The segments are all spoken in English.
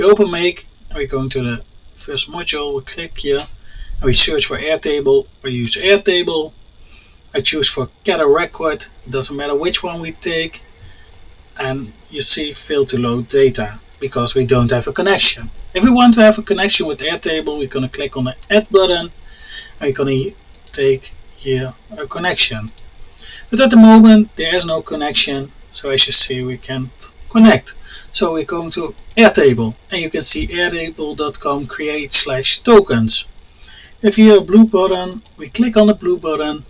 We open Make and we go to the first module, we click here and we search for Airtable or use Airtable. I choose for get a record, it doesn't matter which one we take, and you see fail to load data because we don't have a connection. If we want to have a connection with Airtable, we're going to click on the add button and we're going to take here a connection. But at the moment there is no connection, so as you see we can't connect. So we're going to Airtable and you can see airtable.com create/tokens. If you have a blue button, we click on the blue button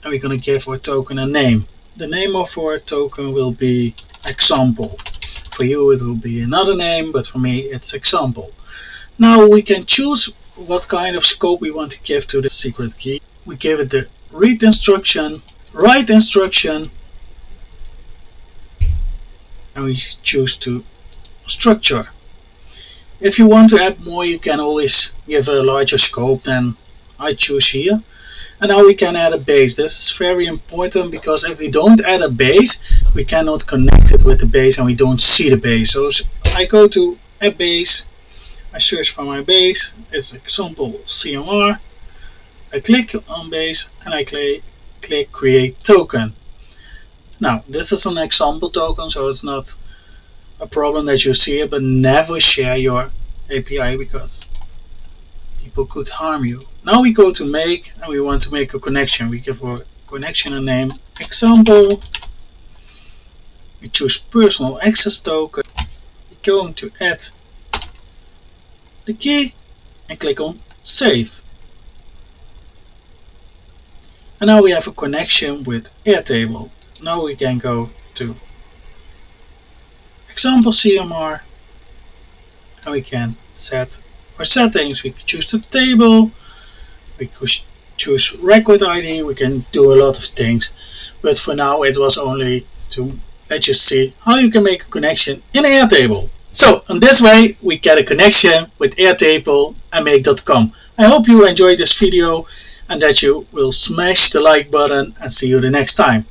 and we're going to give our token a name. The name of our token will be example. For you it will be another name, but for me it's example. Now we can choose what kind of scope we want to give to the secret key. We give it the read instruction, write instruction, and we choose to structure. If you want to add more, you can always give a larger scope than I choose here. And now we can add a base. This is very important because if we don't add a base, we cannot connect it with the base and we don't see the base. So I go to add base, I search for my base, it's example CMR, I click on base and I click create token. Now this is an example token, so it's not a problem that you see it, but never share your API because people could harm you. Now we go to make and we want to make a connection. We give our connection a name example. We choose personal access token. We're going to add the key and click on save. And now we have a connection with Airtable. Now we can go to example CMR and we can set our settings. We can choose the table, we could choose record ID, we can do a lot of things, but for now it was only to let you see how you can make a connection in Airtable. So in this way we get a connection with Airtable and make.com. I hope you enjoyed this video and that you will smash the like button and see you the next time.